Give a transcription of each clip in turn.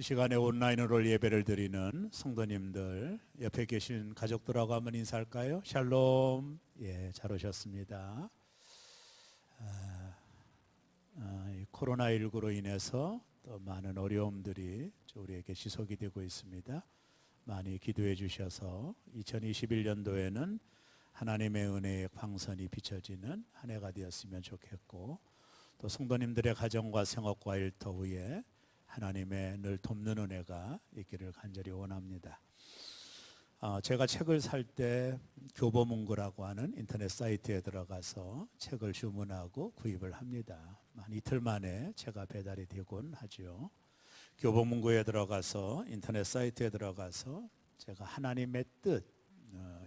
이 시간에 온라인으로 예배를 드리는 성도님들, 옆에 계신 가족들하고 한번 인사할까요? 샬롬. 예, 잘 오셨습니다. 이 코로나19로 인해서 또 많은 어려움들이 우리에게 지속이 되고 있습니다. 많이 기도해 주셔서 2021년도에는 하나님의 은혜의 광선이 비춰지는 한 해가 되었으면 좋겠고, 또 성도님들의 가정과 생업과 일터 위에 하나님의 늘 돕는 은혜가 있기를 간절히 원합니다. 제가 책을 살 때 교보문고라고 하는 인터넷 사이트에 들어가서 책을 주문하고 구입을 합니다. 한 이틀 만에 제가 배달이 되곤 하죠. 교보문고에 들어가서 인터넷 사이트에 들어가서 제가 하나님의 뜻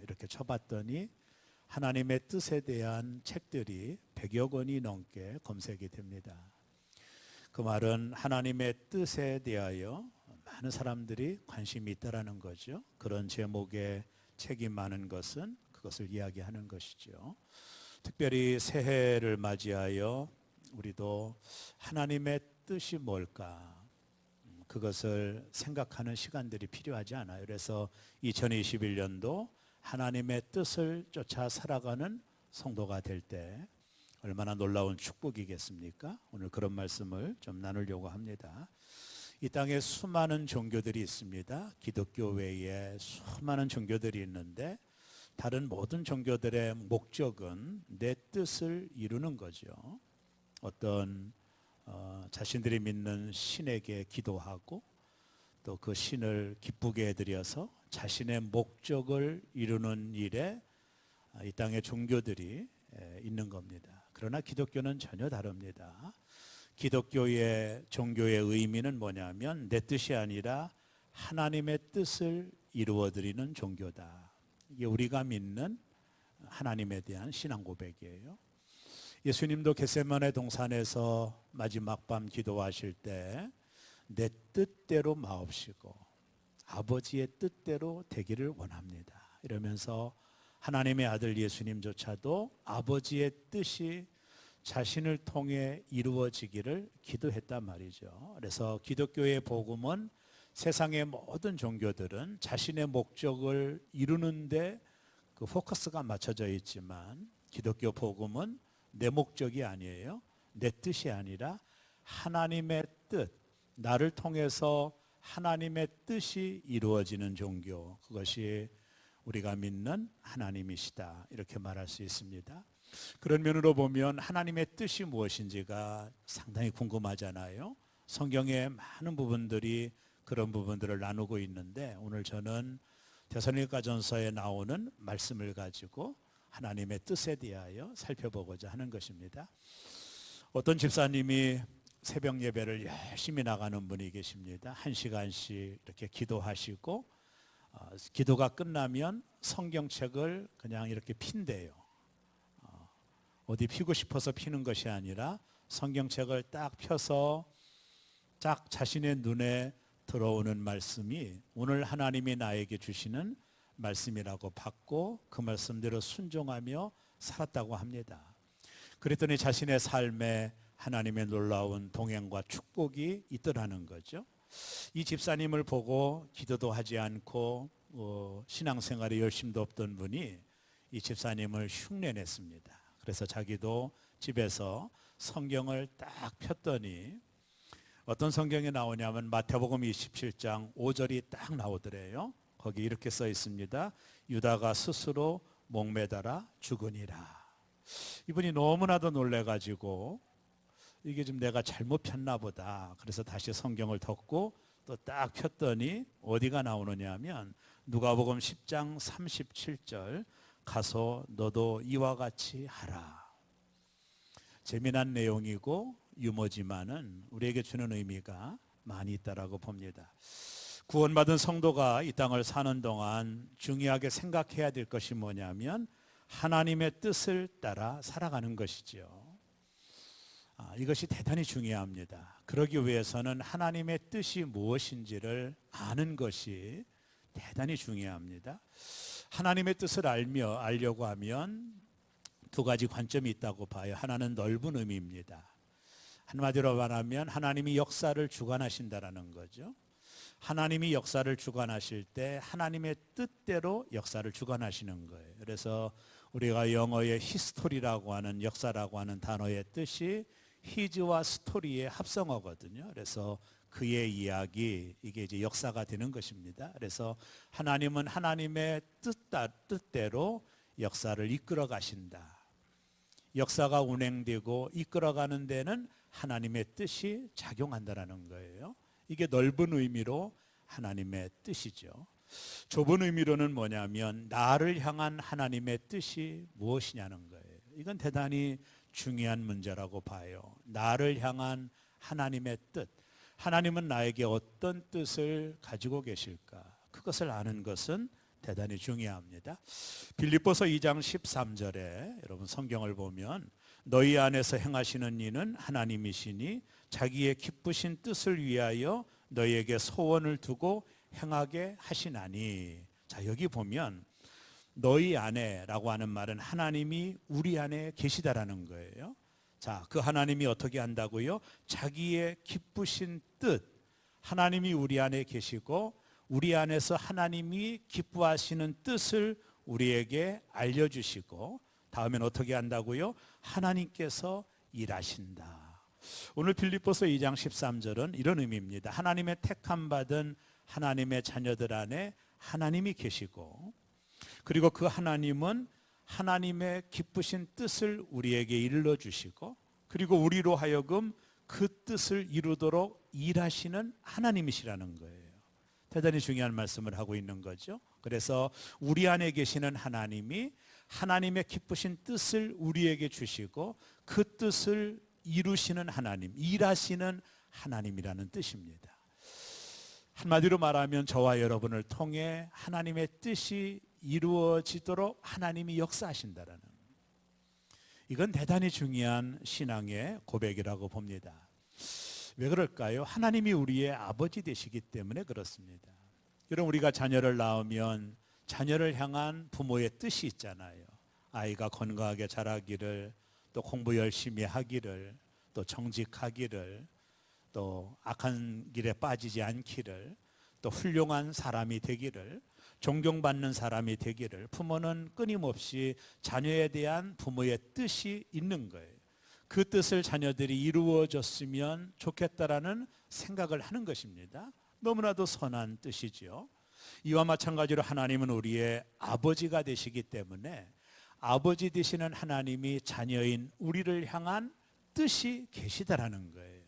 이렇게 쳐봤더니 하나님의 뜻에 대한 책들이 100여 권이 넘게 검색이 됩니다. 그 말은 하나님의 뜻에 대하여 많은 사람들이 관심이 있다라는 거죠. 그런 제목의 책이 많은 것은 그것을 이야기하는 것이죠. 특별히 새해를 맞이하여 우리도 하나님의 뜻이 뭘까, 그것을 생각하는 시간들이 필요하지 않아요. 그래서 2021년도 하나님의 뜻을 쫓아 살아가는 성도가 될 때 얼마나 놀라운 축복이겠습니까? 오늘 그런 말씀을 좀 나누려고 합니다. 이 땅에 수많은 종교들이 있습니다. 기독교 외에 수많은 종교들이 있는데 다른 모든 종교들의 목적은 내 뜻을 이루는 거죠. 어떤 자신들이 믿는 신에게 기도하고 또 그 신을 기쁘게 해드려서 자신의 목적을 이루는 일에 이 땅의 종교들이 있는 겁니다. 그러나 기독교는 전혀 다릅니다. 기독교의 종교의 의미는 뭐냐면 내 뜻이 아니라 하나님의 뜻을 이루어드리는 종교다. 이게 우리가 믿는 하나님에 대한 신앙 고백이에요. 예수님도 겟세마네 동산에서 마지막 밤 기도하실 때 내 뜻대로 마옵시고 아버지의 뜻대로 되기를 원합니다. 이러면서 하나님의 아들 예수님조차도 아버지의 뜻이 자신을 통해 이루어지기를 기도했단 말이죠. 그래서 기독교의 복음은 세상의 모든 종교들은 자신의 목적을 이루는데 그 포커스가 맞춰져 있지만 기독교 복음은 내 목적이 아니에요. 내 뜻이 아니라 하나님의 뜻, 나를 통해서 하나님의 뜻이 이루어지는 종교, 그것이 우리가 믿는 하나님이시다, 이렇게 말할 수 있습니다. 그런 면으로 보면 하나님의 뜻이 무엇인지가 상당히 궁금하잖아요. 성경의 많은 부분들이 그런 부분들을 나누고 있는데 오늘 저는 데살로니가전서에 나오는 말씀을 가지고 하나님의 뜻에 대하여 살펴보고자 하는 것입니다. 어떤 집사님이 새벽 예배를 열심히 나가는 분이 계십니다. 1시간씩 이렇게 기도하시고 기도가 끝나면 성경책을 그냥 이렇게 핀대요. 어디 피고 싶어서 피는 것이 아니라 성경책을 딱 펴서 딱 자신의 눈에 들어오는 말씀이 오늘 하나님이 나에게 주시는 말씀이라고 받고 그 말씀대로 순종하며 살았다고 합니다. 그랬더니 자신의 삶에 하나님의 놀라운 동행과 축복이 있더라는 거죠. 이 집사님을 보고 기도도 하지 않고 신앙생활에 열심도 없던 분이 이 집사님을 흉내냈습니다. 그래서 자기도 집에서 성경을 딱 폈더니 어떤 성경에 나오냐면 마태복음 27장 5절이 딱 나오더래요. 거기 이렇게 써 있습니다. 유다가 스스로 목매달아 죽으니라. 이분이 너무나도 놀래가지고 이게 좀 내가 잘못 폈나 보다. 그래서 다시 성경을 덮고 또 딱 폈더니 어디가 나오느냐 하면 누가복음 10장 37절 가서 너도 이와 같이 하라. 재미난 내용이고 유머지만은 우리에게 주는 의미가 많이 있다라고 봅니다. 구원받은 성도가 이 땅을 사는 동안 중요하게 생각해야 될 것이 뭐냐면 하나님의 뜻을 따라 살아가는 것이죠. 이것이 대단히 중요합니다. 그러기 위해서는 하나님의 뜻이 무엇인지를 아는 것이 대단히 중요합니다. 하나님의 뜻을 알려고 하면 두 가지 관점이 있다고 봐요. 하나는 넓은 의미입니다. 한마디로 말하면 하나님이 역사를 주관하신다라는 거죠. 하나님이 역사를 주관하실 때 하나님의 뜻대로 역사를 주관하시는 거예요. 그래서 우리가 영어의 히스토리라고 하는 역사라고 하는 단어의 뜻이 히즈와 스토리의 합성어거든요. 그래서 그의 이야기, 이게 이제 역사가 되는 것입니다. 그래서 하나님은 하나님의 뜻대로 역사를 이끌어 가신다. 역사가 운행되고 이끌어가는 데는 하나님의 뜻이 작용한다는 거예요. 이게 넓은 의미로 하나님의 뜻이죠. 좁은 의미로는 뭐냐면 나를 향한 하나님의 뜻이 무엇이냐는 거예요. 이건 대단히 중요한 문제라고 봐요. 나를 향한 하나님의 뜻. 하나님은 나에게 어떤 뜻을 가지고 계실까? 그것을 아는 것은 대단히 중요합니다. 빌립보서 2장 13절에 여러분 성경을 보면 너희 안에서 행하시는 이는 하나님이시니 자기의 기쁘신 뜻을 위하여 너희에게 소원을 두고 행하게 하시나니. 자, 여기 보면 너희 안에라고 하는 말은 하나님이 우리 안에 계시다라는 거예요. 자, 그 하나님이 어떻게 한다고요? 자기의 기쁘신 뜻. 하나님이 우리 안에 계시고 우리 안에서 하나님이 기뻐하시는 뜻을 우리에게 알려주시고 다음엔 어떻게 한다고요? 하나님께서 일하신다. 오늘 빌립보서 2장 13절은 이런 의미입니다. 하나님의 택함 받은 하나님의 자녀들 안에 하나님이 계시고 그리고 그 하나님은 하나님의 기쁘신 뜻을 우리에게 일러주시고 그리고 우리로 하여금 그 뜻을 이루도록 일하시는 하나님이시라는 거예요. 대단히 중요한 말씀을 하고 있는 거죠. 그래서 우리 안에 계시는 하나님이 하나님의 기쁘신 뜻을 우리에게 주시고 그 뜻을 이루시는 하나님, 일하시는 하나님이라는 뜻입니다. 한마디로 말하면 저와 여러분을 통해 하나님의 뜻이 이루어지도록 하나님이 역사하신다라는, 이건 대단히 중요한 신앙의 고백이라고 봅니다. 왜 그럴까요? 하나님이 우리의 아버지 되시기 때문에 그렇습니다. 여러분, 우리가 자녀를 낳으면 자녀를 향한 부모의 뜻이 있잖아요. 아이가 건강하게 자라기를, 또 공부 열심히 하기를, 또 정직하기를, 또 악한 길에 빠지지 않기를, 또 훌륭한 사람이 되기를, 존경받는 사람이 되기를, 부모는 끊임없이 자녀에 대한 부모의 뜻이 있는 거예요. 그 뜻을 자녀들이 이루어졌으면 좋겠다라는 생각을 하는 것입니다. 너무나도 선한 뜻이죠. 이와 마찬가지로 하나님은 우리의 아버지가 되시기 때문에 아버지 되시는 하나님이 자녀인 우리를 향한 뜻이 계시다라는 거예요.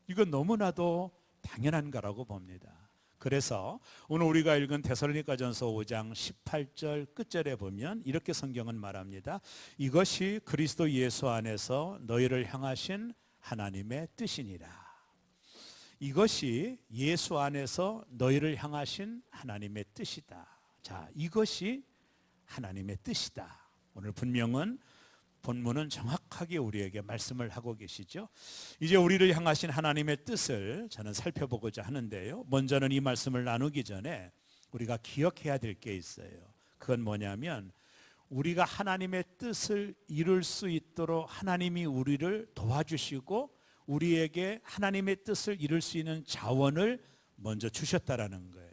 이건 너무나도 당연한 거라고 봅니다. 그래서 오늘 우리가 읽은 데살로니가전서 5장 18절 끝절에 보면 이렇게 성경은 말합니다. 이것이 그리스도 예수 안에서 너희를 향하신 하나님의 뜻이니라. 이것이 예수 안에서 너희를 향하신 하나님의 뜻이다. 자, 이것이 하나님의 뜻이다. 오늘 본문은 정확하게 우리에게 말씀을 하고 계시죠. 이제 우리를 향하신 하나님의 뜻을 저는 살펴보고자 하는데요. 먼저는 이 말씀을 나누기 전에 우리가 기억해야 될 게 있어요. 그건 뭐냐면 우리가 하나님의 뜻을 이룰 수 있도록 하나님이 우리를 도와주시고 우리에게 하나님의 뜻을 이룰 수 있는 자원을 먼저 주셨다라는 거예요.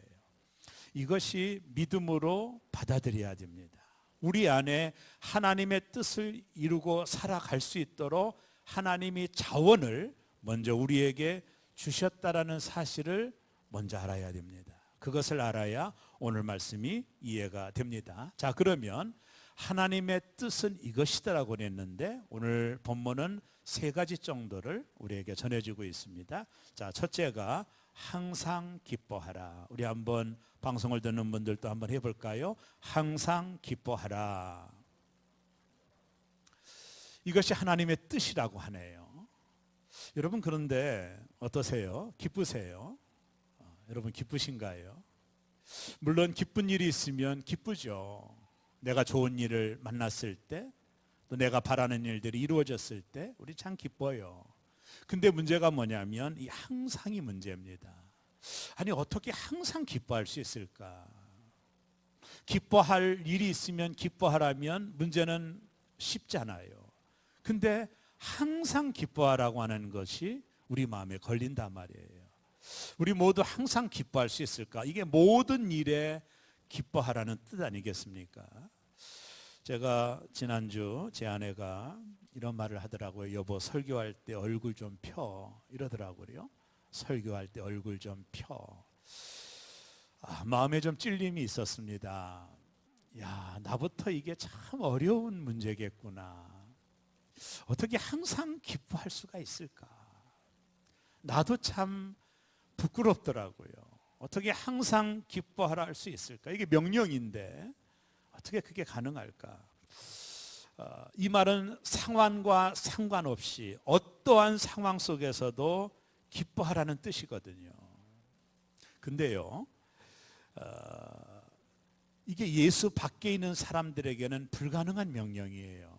이것이 믿음으로 받아들여야 됩니다. 우리 안에 하나님의 뜻을 이루고 살아갈 수 있도록 하나님이 자원을 먼저 우리에게 주셨다라는 사실을 먼저 알아야 됩니다. 그것을 알아야 오늘 말씀이 이해가 됩니다. 자, 그러면 하나님의 뜻은 이것이다라고 했는데 오늘 본문은 세 가지 정도를 우리에게 전해주고 있습니다. 자, 첫째가 항상 기뻐하라. 우리 한번 방송을 듣는 분들도 한번 해볼까요? 항상 기뻐하라. 이것이 하나님의 뜻이라고 하네요. 여러분, 그런데 어떠세요? 기쁘세요? 여러분, 기쁘신가요? 물론 기쁜 일이 있으면 기쁘죠. 내가 좋은 일을 만났을 때, 또 내가 바라는 일들이 이루어졌을 때 우리 참 기뻐요. 근데 문제가 뭐냐면 이 항상이 문제입니다. 아니, 어떻게 항상 기뻐할 수 있을까? 기뻐할 일이 있으면 기뻐하라면 문제는 쉽잖아요. 근데 항상 기뻐하라고 하는 것이 우리 마음에 걸린단 말이에요. 우리 모두 항상 기뻐할 수 있을까? 이게 모든 일에 기뻐하라는 뜻 아니겠습니까? 제가 지난주 제 아내가 이런 말을 하더라고요. 여보, 설교할 때 얼굴 좀 펴. 이러더라고요. 설교할 때 얼굴 좀 펴. 마음에 좀 찔림이 있었습니다. 야, 나부터 이게 참 어려운 문제겠구나. 어떻게 항상 기뻐할 수가 있을까? 나도 참 부끄럽더라고요. 어떻게 항상 기뻐하라 할 수 있을까? 이게 명령인데 어떻게 그게 가능할까? 이 말은 상황과 상관없이 어떠한 상황 속에서도 기뻐하라는 뜻이거든요. 근데요, 이게 예수 밖에 있는 사람들에게는 불가능한 명령이에요.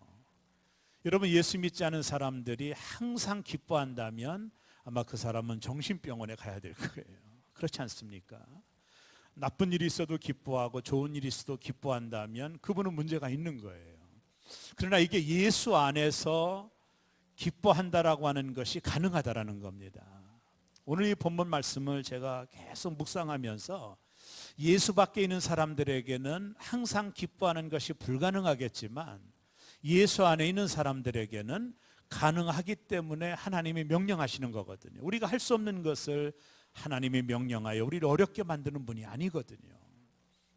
여러분, 예수 믿지 않은 사람들이 항상 기뻐한다면 아마 그 사람은 정신병원에 가야 될 거예요. 그렇지 않습니까? 나쁜 일이 있어도 기뻐하고 좋은 일이 있어도 기뻐한다면 그분은 문제가 있는 거예요. 그러나 이게 예수 안에서 기뻐한다라고 하는 것이 가능하다라는 겁니다. 오늘 이 본문 말씀을 제가 계속 묵상하면서 예수 밖에 있는 사람들에게는 항상 기뻐하는 것이 불가능하겠지만 예수 안에 있는 사람들에게는 가능하기 때문에 하나님이 명령하시는 거거든요. 우리가 할 수 없는 것을 하나님이 명령하여 우리를 어렵게 만드는 분이 아니거든요.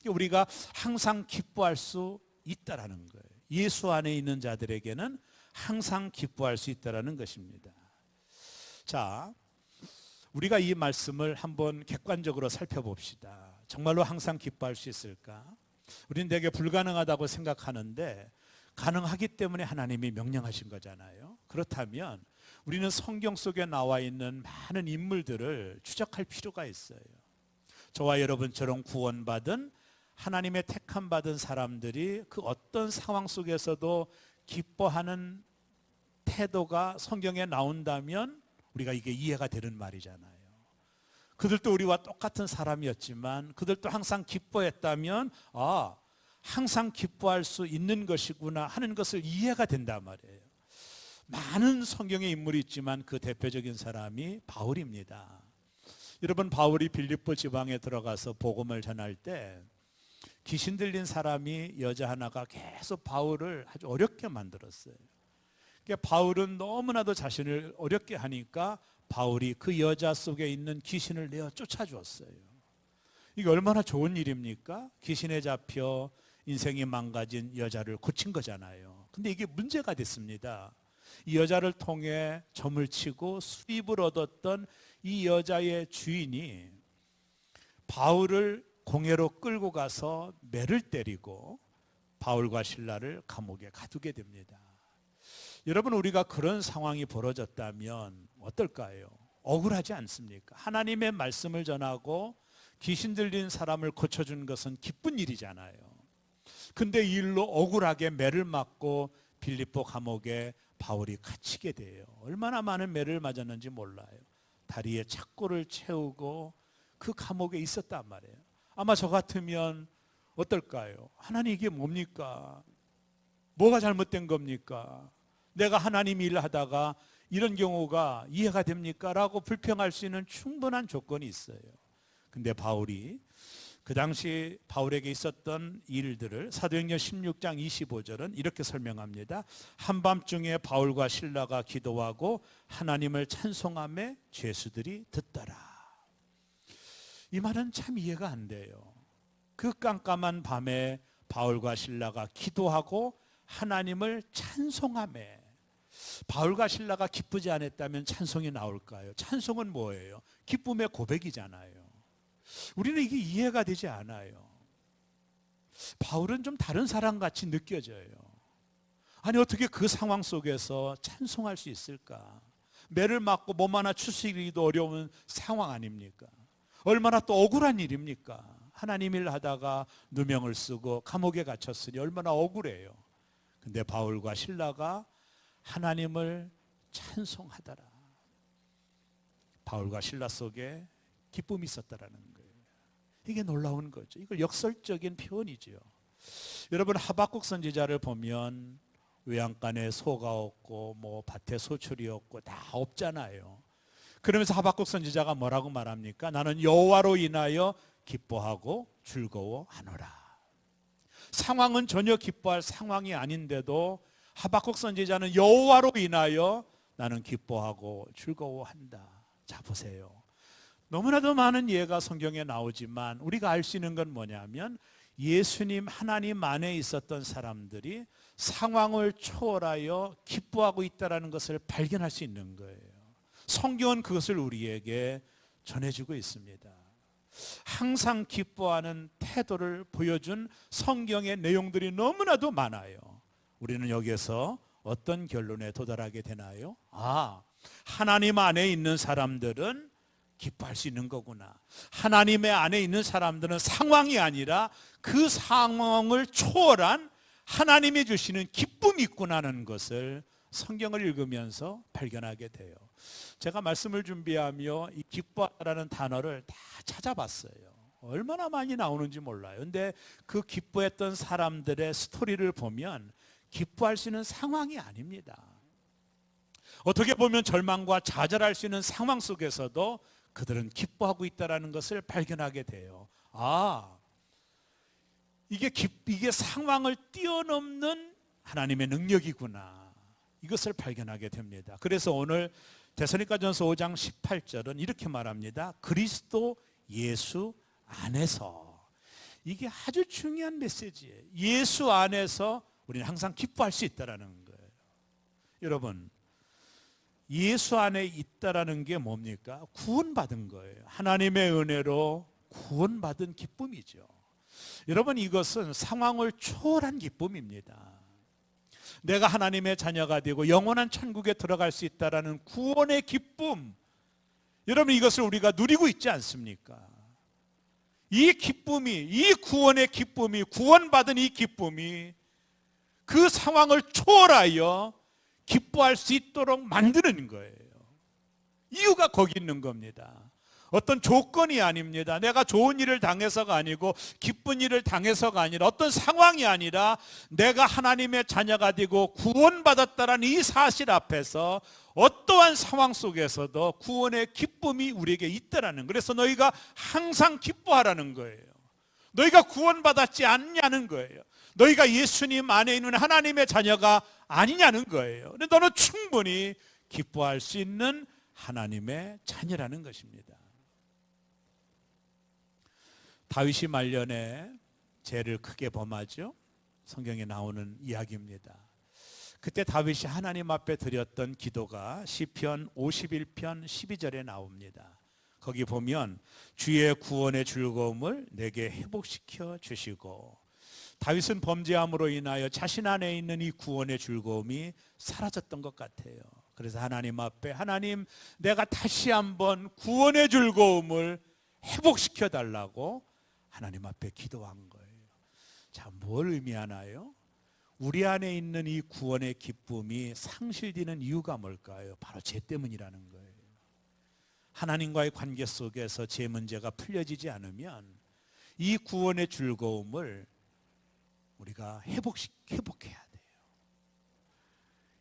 우리가 항상 기뻐할 수 있다라는 거예요. 예수 안에 있는 자들에게는 항상 기뻐할 수 있다라는 것입니다. 자, 우리가 이 말씀을 한번 객관적으로 살펴봅시다. 정말로 항상 기뻐할 수 있을까? 우리는 되게 불가능하다고 생각하는데 가능하기 때문에 하나님이 명령하신 거잖아요. 그렇다면 우리는 성경 속에 나와 있는 많은 인물들을 추적할 필요가 있어요. 저와 여러분처럼 구원받은 하나님의 택함 받은 사람들이 그 어떤 상황 속에서도 기뻐하는 태도가 성경에 나온다면 우리가 이게 이해가 되는 말이잖아요. 그들도 우리와 똑같은 사람이었지만 그들도 항상 기뻐했다면 항상 기뻐할 수 있는 것이구나 하는 것을 이해가 된단 말이에요. 많은 성경의 인물이 있지만 그 대표적인 사람이 바울입니다. 여러분, 바울이 빌립보 지방에 들어가서 복음을 전할 때 귀신 들린 사람이 여자 하나가 계속 바울을 아주 어렵게 만들었어요. 그러니까 바울은 너무나도 자신을 어렵게 하니까 바울이 그 여자 속에 있는 귀신을 내어 쫓아주었어요. 이게 얼마나 좋은 일입니까? 귀신에 잡혀 인생이 망가진 여자를 고친 거잖아요. 근데 이게 문제가 됐습니다. 이 여자를 통해 점을 치고 수입을 얻었던 이 여자의 주인이 바울을 공회로 끌고 가서 매를 때리고 바울과 실라를 감옥에 가두게 됩니다. 여러분, 우리가 그런 상황이 벌어졌다면 어떨까요? 억울하지 않습니까? 하나님의 말씀을 전하고 귀신 들린 사람을 고쳐준 것은 기쁜 일이잖아요. 근데 이 일로 억울하게 매를 맞고 빌립보 감옥에 바울이 갇히게 돼요. 얼마나 많은 매를 맞았는지 몰라요. 다리에 착고를 채우고 그 감옥에 있었단 말이에요. 아마 저 같으면 어떨까요? 하나님, 이게 뭡니까? 뭐가 잘못된 겁니까? 내가 하나님 일을 하다가 이런 경우가 이해가 됩니까? 라고 불평할 수 있는 충분한 조건이 있어요. 근데 바울이 그 당시 바울에게 있었던 일들을 사도행전 16장 25절은 이렇게 설명합니다. 한밤중에 바울과 실라가 기도하고 하나님을 찬송하며 죄수들이 듣더라. 이 말은 참 이해가 안 돼요. 그 깜깜한 밤에 바울과 실라가 기도하고 하나님을 찬송하며, 바울과 실라가 기쁘지 않았다면 찬송이 나올까요? 찬송은 뭐예요? 기쁨의 고백이잖아요. 우리는 이게 이해가 되지 않아요. 바울은 좀 다른 사람같이 느껴져요. 아니, 어떻게 그 상황 속에서 찬송할 수 있을까? 매를 맞고 몸 하나 추스리기도 어려운 상황 아닙니까? 얼마나 또 억울한 일입니까? 하나님 일 하다가 누명을 쓰고 감옥에 갇혔으니 얼마나 억울해요. 근데 바울과 실라가 하나님을 찬송하더라. 바울과 실라 속에 기쁨이 있었다라는 거예요. 이게 놀라운 거죠. 이걸 역설적인 표현이죠. 여러분, 하박국 선지자를 보면 외양간에 소가 없고 뭐 밭에 소출이 없고 다 없잖아요. 그러면서 하박국 선지자가 뭐라고 말합니까? 나는 여호와로 인하여 기뻐하고 즐거워하노라. 상황은 전혀 기뻐할 상황이 아닌데도 하박국 선지자는 여호와로 인하여 나는 기뻐하고 즐거워한다. 자, 보세요. 너무나도 많은 예가 성경에 나오지만 우리가 알 수 있는 건 뭐냐면 예수님 하나님 안에 있었던 사람들이 상황을 초월하여 기뻐하고 있다는 것을 발견할 수 있는 거예요. 성경은 그것을 우리에게 전해주고 있습니다. 항상 기뻐하는 태도를 보여준 성경의 내용들이 너무나도 많아요. 우리는 여기에서 어떤 결론에 도달하게 되나요? 하나님 안에 있는 사람들은 기뻐할 수 있는 거구나. 하나님의 안에 있는 사람들은 상황이 아니라 그 상황을 초월한 하나님이 주시는 기쁨이 있구나 하는 것을 성경을 읽으면서 발견하게 돼요. 제가 말씀을 준비하며 이 기뻐하라는 단어를 다 찾아봤어요. 얼마나 많이 나오는지 몰라요. 근데 그 기뻐했던 사람들의 스토리를 보면 기뻐할 수 있는 상황이 아닙니다. 어떻게 보면 절망과 좌절할 수 있는 상황 속에서도 그들은 기뻐하고 있다는 것을 발견하게 돼요. 이게 상황을 뛰어넘는 하나님의 능력이구나. 이것을 발견하게 됩니다. 그래서 오늘 데살로니가전서 5장 18절은 이렇게 말합니다. 그리스도 예수 안에서. 이게 아주 중요한 메시지예요. 예수 안에서 우리는 항상 기뻐할 수 있다는 거예요. 여러분, 예수 안에 있다라는 게 뭡니까? 구원받은 거예요. 하나님의 은혜로 구원받은 기쁨이죠. 여러분, 이것은 상황을 초월한 기쁨입니다. 내가 하나님의 자녀가 되고 영원한 천국에 들어갈 수 있다라는 구원의 기쁨, 여러분 이것을 우리가 누리고 있지 않습니까? 이 기쁨이, 이 구원의 기쁨이, 구원받은 이 기쁨이 그 상황을 초월하여 기뻐할 수 있도록 만드는 거예요. 이유가 거기 있는 겁니다. 어떤 조건이 아닙니다. 내가 좋은 일을 당해서가 아니고 기쁜 일을 당해서가 아니라 어떤 상황이 아니라 내가 하나님의 자녀가 되고 구원받았다는 이 사실 앞에서 어떠한 상황 속에서도 구원의 기쁨이 우리에게 있다라는 거예요. 그래서 너희가 항상 기뻐하라는 거예요. 너희가 구원받았지 않냐는 거예요. 너희가 예수님 안에 있는 하나님의 자녀가 아니냐는 거예요. 근데 너는 충분히 기뻐할 수 있는 하나님의 자녀라는 것입니다. 다윗이 말년에 죄를 크게 범하죠. 성경에 나오는 이야기입니다. 그때 다윗이 하나님 앞에 드렸던 기도가 시편 51편 12절에 나옵니다. 거기 보면 주의 구원의 즐거움을 내게 회복시켜 주시고, 다윗은 범죄함으로 인하여 자신 안에 있는 이 구원의 즐거움이 사라졌던 것 같아요. 그래서 하나님 앞에, 하나님 내가 다시 한번 구원의 즐거움을 회복시켜 달라고 하나님 앞에 기도한 거예요. 자, 뭘 의미하나요? 우리 안에 있는 이 구원의 기쁨이 상실되는 이유가 뭘까요? 바로 죄 때문이라는 거예요. 하나님과의 관계 속에서 죄 문제가 풀려지지 않으면 이 구원의 즐거움을 우리가 회복해야 돼요.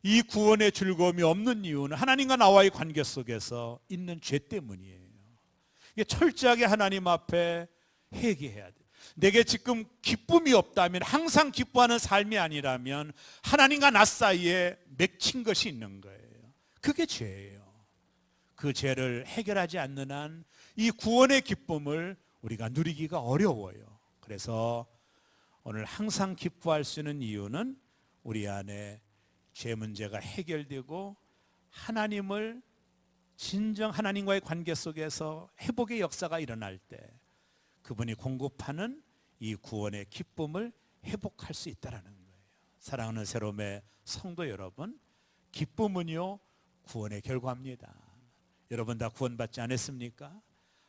이 구원의 즐거움이 없는 이유는 하나님과 나와의 관계 속에서 있는 죄 때문이에요. 이게 철저하게 하나님 앞에 회개해야 돼요. 내게 지금 기쁨이 없다면, 항상 기뻐하는 삶이 아니라면 하나님과 나 사이에 맺힌 것이 있는 거예요. 그게 죄예요. 그 죄를 해결하지 않는 한 이 구원의 기쁨을 우리가 누리기가 어려워요. 그래서 오늘 항상 기뻐할 수 있는 이유는 우리 안에 죄 문제가 해결되고 하나님을 진정 하나님과의 관계 속에서 회복의 역사가 일어날 때 그분이 공급하는 이 구원의 기쁨을 회복할 수 있다는 거예요. 사랑하는 새롬의 성도 여러분, 기쁨은요 구원의 결과입니다. 여러분 다 구원받지 않았습니까?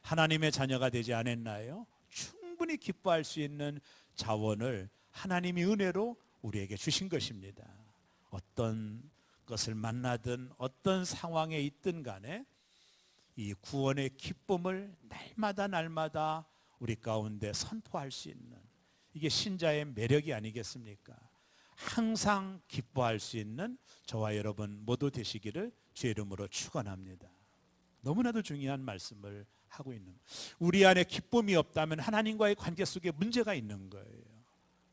하나님의 자녀가 되지 않았나요? 충분히 기뻐할 수 있는 자원을 하나님이 은혜로 우리에게 주신 것입니다. 어떤 것을 만나든 어떤 상황에 있든 간에 이 구원의 기쁨을 날마다 우리 가운데 선포할 수 있는, 이게 신자의 매력이 아니겠습니까? 항상 기뻐할 수 있는 저와 여러분 모두 되시기를 주의 이름으로 축원합니다. 너무나도 중요한 말씀을 하고 있는 거예요. 우리 안에 기쁨이 없다면 하나님과의 관계 속에 문제가 있는 거예요.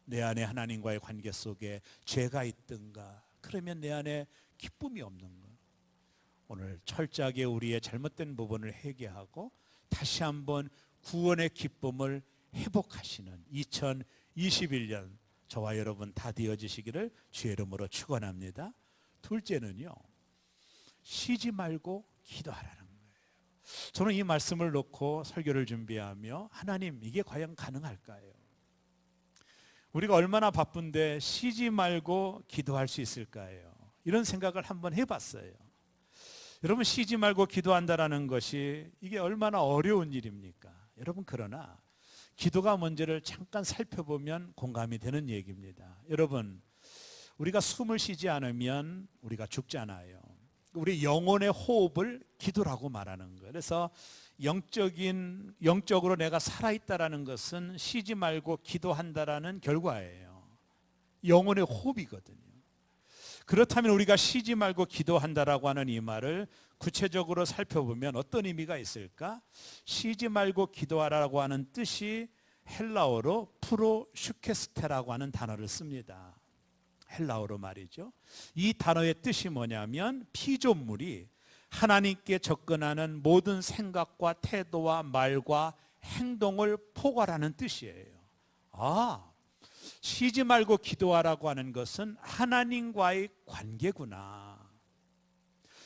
내 안에 하나님과의 관계 속에 죄가 있든가, 그러면 내 안에 기쁨이 없는 거예요. 오늘 철저하게 우리의 잘못된 부분을 회개하고 다시 한번 구원의 기쁨을 회복하시는 2021년 저와 여러분 다 되어지시기를 주의 이름으로 축원합니다. 둘째는요, 쉬지 말고 기도하라는 거예요. 저는 이 말씀을 놓고 설교를 준비하며 하나님, 이게 과연 가능할까요? 우리가 얼마나 바쁜데 쉬지 말고 기도할 수 있을까요? 이런 생각을 한번 해봤어요. 여러분, 쉬지 말고 기도한다는 것이 이게 얼마나 어려운 일입니까? 여러분, 그러나 기도가 뭔지를 잠깐 살펴보면 공감이 되는 얘기입니다. 여러분, 우리가 숨을 쉬지 않으면 우리가 죽잖아요. 우리 영혼의 호흡을 기도라고 말하는 거예요. 그래서 영적으로 내가 살아있다라는 것은 쉬지 말고 기도한다라는 결과예요. 영혼의 호흡이거든요. 그렇다면 우리가 쉬지 말고 기도한다라고 하는 이 말을 구체적으로 살펴보면 어떤 의미가 있을까? 쉬지 말고 기도하라고 하는 뜻이 헬라어로 프로슈케스테라고 하는 단어를 씁니다. 헬라어로 말이죠. 이 단어의 뜻이 뭐냐면 피조물이 하나님께 접근하는 모든 생각과 태도와 말과 행동을 포괄하는 뜻이에요. 쉬지 말고 기도하라고 하는 것은 하나님과의 관계구나.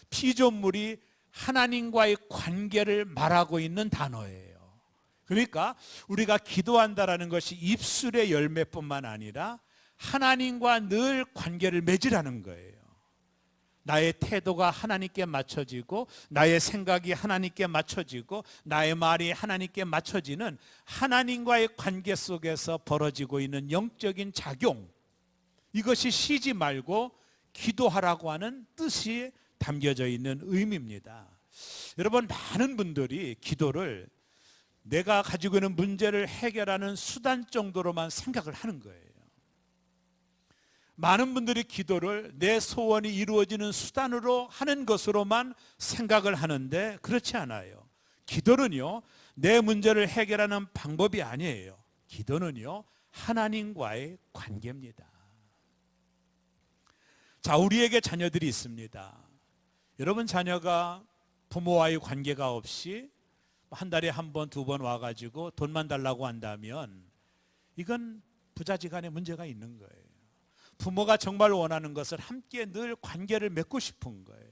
피조물이 하나님과의 관계를 말하고 있는 단어예요. 그러니까 우리가 기도한다라는 것이 입술의 열매뿐만 아니라 하나님과 늘 관계를 맺으라는 거예요. 나의 태도가 하나님께 맞춰지고 나의 생각이 하나님께 맞춰지고 나의 말이 하나님께 맞춰지는 하나님과의 관계 속에서 벌어지고 있는 영적인 작용, 이것이 쉬지 말고 기도하라고 하는 뜻이 담겨져 있는 의미입니다. 여러분, 많은 분들이 기도를 내가 가지고 있는 문제를 해결하는 수단 정도로만 생각을 하는 거예요. 많은 분들이 기도를 내 소원이 이루어지는 수단으로 하는 것으로만 생각을 하는데 그렇지 않아요. 기도는요, 내 문제를 해결하는 방법이 아니에요. 기도는요, 하나님과의 관계입니다. 자, 우리에게 자녀들이 있습니다. 여러분, 자녀가 부모와의 관계가 없이 한 달에 한 번, 두 번 와가지고 돈만 달라고 한다면 이건 부자지간에 문제가 있는 거예요. 부모가 정말 원하는 것은 함께 늘 관계를 맺고 싶은 거예요.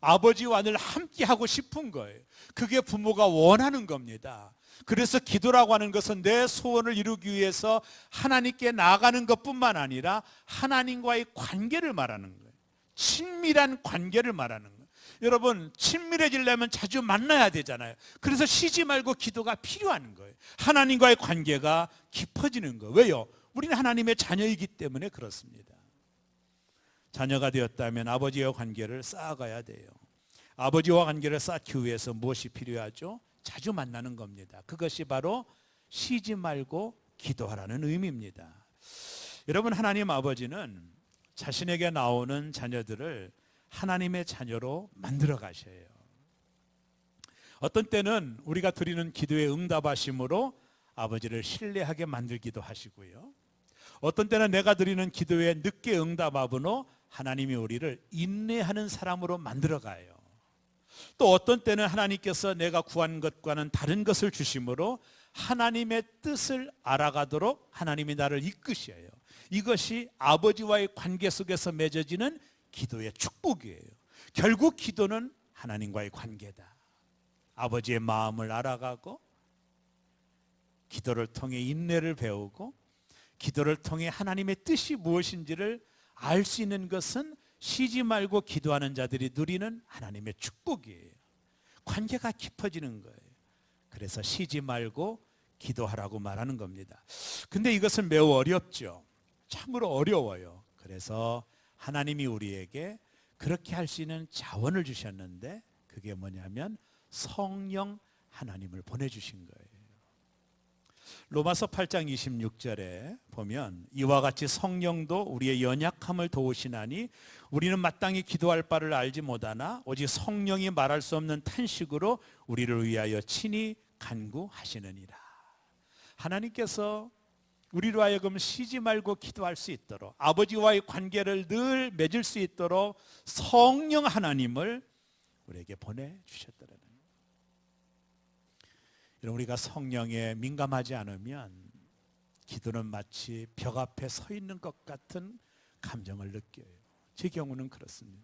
아버지와 늘 함께 하고 싶은 거예요. 그게 부모가 원하는 겁니다. 그래서 기도라고 하는 것은 내 소원을 이루기 위해서 하나님께 나아가는 것뿐만 아니라 하나님과의 관계를 말하는 거예요. 친밀한 관계를 말하는 거예요. 여러분, 친밀해지려면 자주 만나야 되잖아요. 그래서 쉬지 말고 기도가 필요한 거예요. 하나님과의 관계가 깊어지는 거예요. 왜요? 우리는 하나님의 자녀이기 때문에 그렇습니다. 자녀가 되었다면 아버지와 관계를 쌓아가야 돼요. 아버지와 관계를 쌓기 위해서 무엇이 필요하죠? 자주 만나는 겁니다. 그것이 바로 쉬지 말고 기도하라는 의미입니다. 여러분, 하나님 아버지는 자신에게 나오는 자녀들을 하나님의 자녀로 만들어 가셔요. 어떤 때는 우리가 드리는 기도에 응답하심으로 아버지를 신뢰하게 만들기도 하시고요. 어떤 때는 내가 드리는 기도에 늦게 응답함으로 하나님이 우리를 인내하는 사람으로 만들어가요. 또 어떤 때는 하나님께서 내가 구한 것과는 다른 것을 주심으로 하나님의 뜻을 알아가도록 하나님이 나를 이끄셔요. 이것이 아버지와의 관계 속에서 맺어지는 기도의 축복이에요. 결국 기도는 하나님과의 관계다. 아버지의 마음을 알아가고 기도를 통해 인내를 배우고 기도를 통해 하나님의 뜻이 무엇인지를 알 수 있는 것은 쉬지 말고 기도하는 자들이 누리는 하나님의 축복이에요. 관계가 깊어지는 거예요. 그래서 쉬지 말고 기도하라고 말하는 겁니다. 근데 이것은 매우 어렵죠. 참으로 어려워요. 그래서 하나님이 우리에게 그렇게 할 수 있는 자원을 주셨는데 그게 뭐냐면 성령 하나님을 보내주신 거예요. 로마서 8장 26절에 보면 이와 같이 성령도 우리의 연약함을 도우시나니 우리는 마땅히 기도할 바를 알지 못하나 오직 성령이 말할 수 없는 탄식으로 우리를 위하여 친히 간구하시느니라. 하나님께서 우리로 하여금 쉬지 말고 기도할 수 있도록, 아버지와의 관계를 늘 맺을 수 있도록 성령 하나님을 우리에게 보내주셨더라는 거예요. 여러분, 우리가 성령에 민감하지 않으면 기도는 마치 벽 앞에 서 있는 것 같은 감정을 느껴요. 제 경우는 그렇습니다.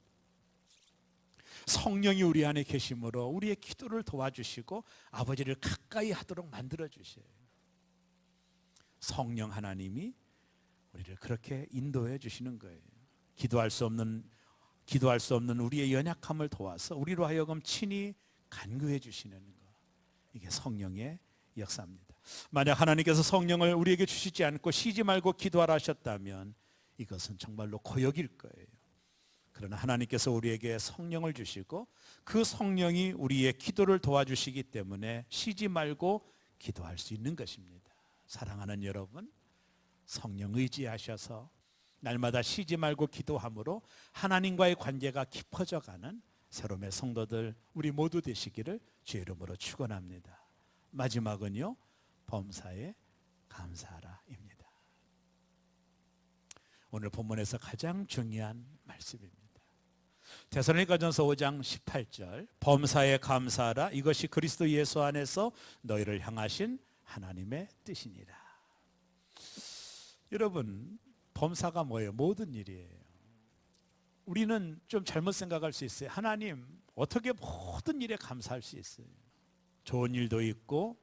성령이 우리 안에 계심으로 우리의 기도를 도와주시고 아버지를 가까이 하도록 만들어주셔요. 성령 하나님이 우리를 그렇게 인도해 주시는 거예요. 기도할 수 없는 우리의 연약함을 도와서 우리로 하여금 친히 간구해 주시는 것, 이게 성령의 역사입니다. 만약 하나님께서 성령을 우리에게 주시지 않고 쉬지 말고 기도하라 하셨다면 이것은 정말로 고역일 거예요. 그러나 하나님께서 우리에게 성령을 주시고 그 성령이 우리의 기도를 도와주시기 때문에 쉬지 말고 기도할 수 있는 것입니다. 사랑하는 여러분, 성령 의지하셔서 날마다 쉬지 말고 기도함으로 하나님과의 관계가 깊어져가는 새로움의 성도들 우리 모두 되시기를 주의 이름으로 축원합니다. 마지막은요, 범사에 감사하라입니다. 오늘 본문에서 가장 중요한 말씀입니다. 데살로니가전서 5장 18절, 범사에 감사하라, 이것이 그리스도 예수 안에서 너희를 향하신 하나님의 뜻이니라. 여러분, 범사가 뭐예요? 모든 일이에요. 우리는 좀 잘못 생각할 수 있어요. 하나님, 어떻게 모든 일에 감사할 수 있어요? 좋은 일도 있고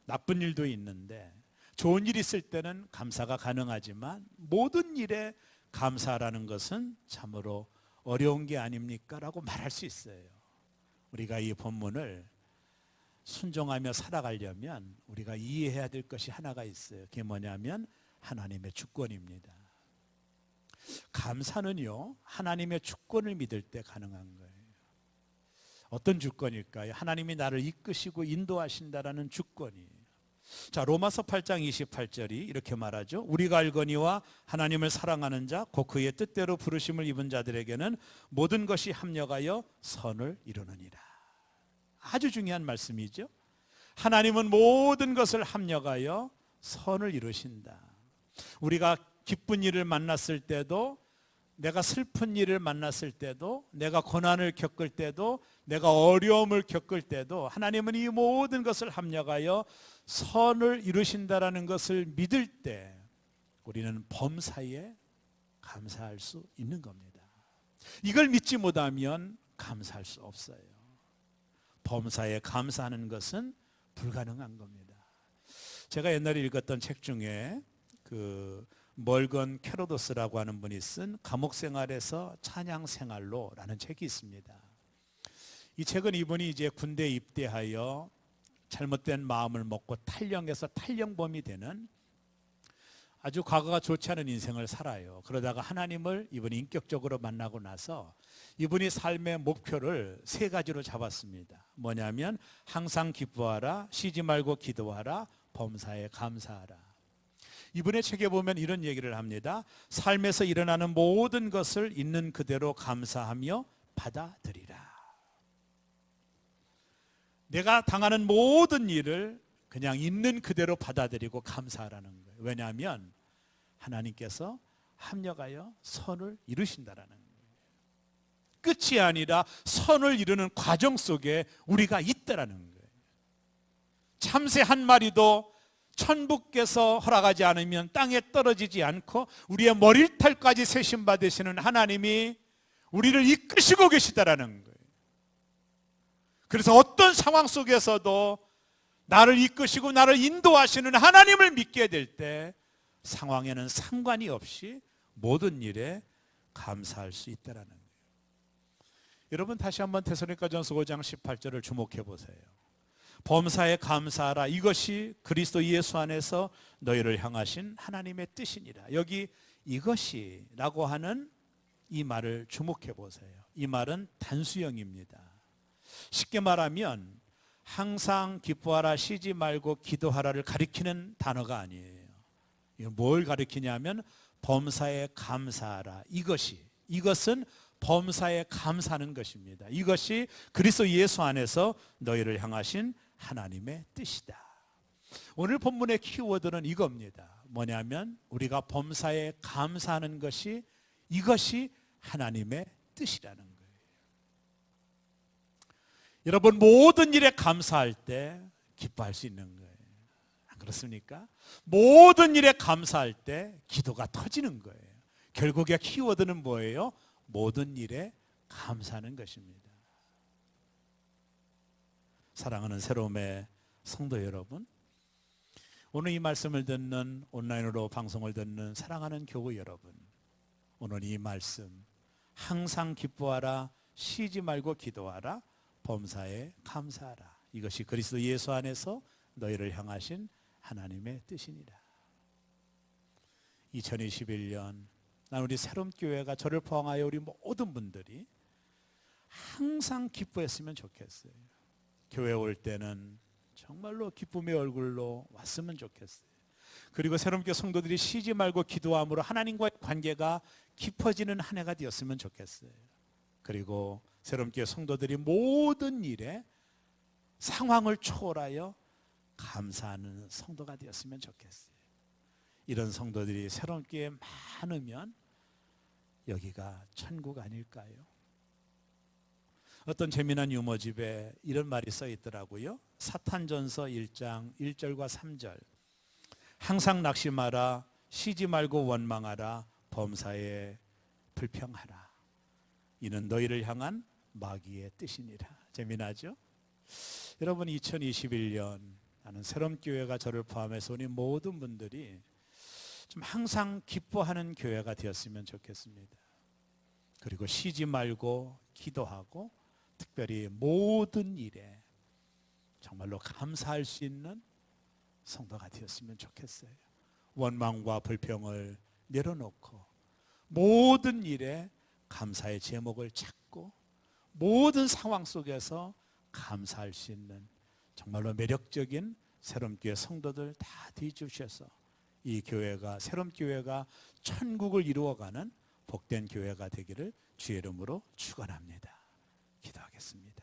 나쁜 일도 있는데, 좋은 일 있을 때는 감사가 가능하지만 모든 일에 감사라는 것은 참으로 어려운 게 아닙니까? 라고 말할 수 있어요. 우리가 이 본문을 순종하며 살아가려면 우리가 이해해야 될 것이 하나가 있어요. 그게 뭐냐면 하나님의 주권입니다. 감사는요, 하나님의 주권을 믿을 때 가능한 거예요. 어떤 주권일까요? 하나님이 나를 이끄시고 인도하신다라는 주권이에요. 자, 로마서 8장 28절이 이렇게 말하죠. 우리가 알거니와 하나님을 사랑하는 자, 곧 그의 뜻대로 부르심을 입은 자들에게는 모든 것이 합력하여 선을 이루느니라. 아주 중요한 말씀이죠. 하나님은 모든 것을 합력하여 선을 이루신다. 우리가 기쁜 일을 만났을 때도, 내가 슬픈 일을 만났을 때도, 내가 고난을 겪을 때도, 내가 어려움을 겪을 때도 하나님은 이 모든 것을 합력하여 선을 이루신다라는 것을 믿을 때 우리는 범사에 감사할 수 있는 겁니다. 이걸 믿지 못하면 감사할 수 없어요. 범사에 감사하는 것은 불가능한 겁니다. 제가 옛날에 읽었던 책 중에 멀건 캐로도스라고 하는 분이 쓴 감옥 생활에서 찬양 생활로라는 책이 있습니다. 이 책은 이분이 이제 군대에 입대하여 잘못된 마음을 먹고 탈영해서 탈영범이 되는 아주 과거가 좋지 않은 인생을 살아요. 그러다가 하나님을 이분이 인격적으로 만나고 나서 이분이 삶의 목표를 3가지로 잡았습니다. 뭐냐면 항상 기뻐하라, 쉬지 말고 기도하라, 범사에 감사하라. 이분의 책에 보면 이런 얘기를 합니다. 삶에서 일어나는 모든 것을 있는 그대로 감사하며 받아들이라. 내가 당하는 모든 일을 그냥 있는 그대로 받아들이고 감사하라는 거예요. 왜냐하면 하나님께서 합력하여 선을 이루신다라는 거예요. 끝이 아니라 선을 이루는 과정 속에 우리가 있다라는 거예요. 참새 한 마리도 천부께서 허락하지 않으면 땅에 떨어지지 않고 우리의 머리털까지 세심받으시는 하나님이 우리를 이끄시고 계시다라는 거예요. 그래서 어떤 상황 속에서도 나를 이끄시고 나를 인도하시는 하나님을 믿게 될 때 상황에는 상관이 없이 모든 일에 감사할 수 있다라는 거예요. 여러분, 다시 한번 데살로니가전서 5장 18절을 주목해 보세요. 범사에 감사하라, 이것이 그리스도 예수 안에서 너희를 향하신 하나님의 뜻이니라. 여기 이것이라고 하는 이 말을 주목해 보세요. 이 말은 단수형입니다. 쉽게 말하면 항상 기뻐하라, 쉬지 말고 기도하라를 가리키는 단어가 아니에요. 이건 뭘 가리키냐면 범사에 감사하라. 이것은 범사에 감사하는 것입니다. 이것이 그리스도 예수 안에서 너희를 향하신 하나님의 뜻이다. 오늘 본문의 키워드는 이겁니다. 뭐냐면 우리가 범사에 감사하는 이것이 하나님의 뜻이라는 거예요. 여러분, 모든 일에 감사할 때 기뻐할 수 있는 거예요. 안 그렇습니까? 모든 일에 감사할 때 기도가 터지는 거예요. 결국에 키워드는 뭐예요? 모든 일에 감사하는 것입니다. 사랑하는 새로움의 성도 여러분, 오늘 이 말씀을 듣는, 온라인으로 방송을 듣는 사랑하는 교우 여러분, 오늘 이 말씀, 항상 기뻐하라, 쉬지 말고 기도하라, 범사에 감사하라, 이것이 그리스도 예수 안에서 너희를 향하신 하나님의 뜻이니라. 2021년 난 우리 새롬교회가 저를 포함하여 우리 모든 분들이 항상 기뻐했으면 좋겠어요. 교회 올 때는 정말로 기쁨의 얼굴로 왔으면 좋겠어요. 그리고 새롬교회 성도들이 쉬지 말고 기도함으로 하나님과의 관계가 깊어지는 한 해가 되었으면 좋겠어요. 그리고 새롬교회 성도들이 모든 일에 상황을 초월하여 감사하는 성도가 되었으면 좋겠어요. 이런 성도들이 새롬교회에 많으면 여기가 천국 아닐까요? 어떤 재미난 유머집에 이런 말이 써 있더라고요. 사탄전서 1장 1절과 3절. 항상 낙심하라, 쉬지 말고 원망하라, 범사에 불평하라. 이는 너희를 향한 마귀의 뜻이니라. 재미나죠? 여러분, 2021년 나는 새롬교회가 저를 포함해서 우리 모든 분들이 좀 항상 기뻐하는 교회가 되었으면 좋겠습니다. 그리고 쉬지 말고 기도하고 특별히 모든 일에 정말로 감사할 수 있는 성도가 되었으면 좋겠어요. 원망과 불평을 내려놓고 모든 일에 감사의 제목을 찾고 모든 상황 속에서 감사할 수 있는 정말로 매력적인 새롬교회 성도들 다 뒤주셔서 이 교회가, 새롬교회가 천국을 이루어가는 복된 교회가 되기를 주의 이름으로 축원합니다. 기도하겠습니다.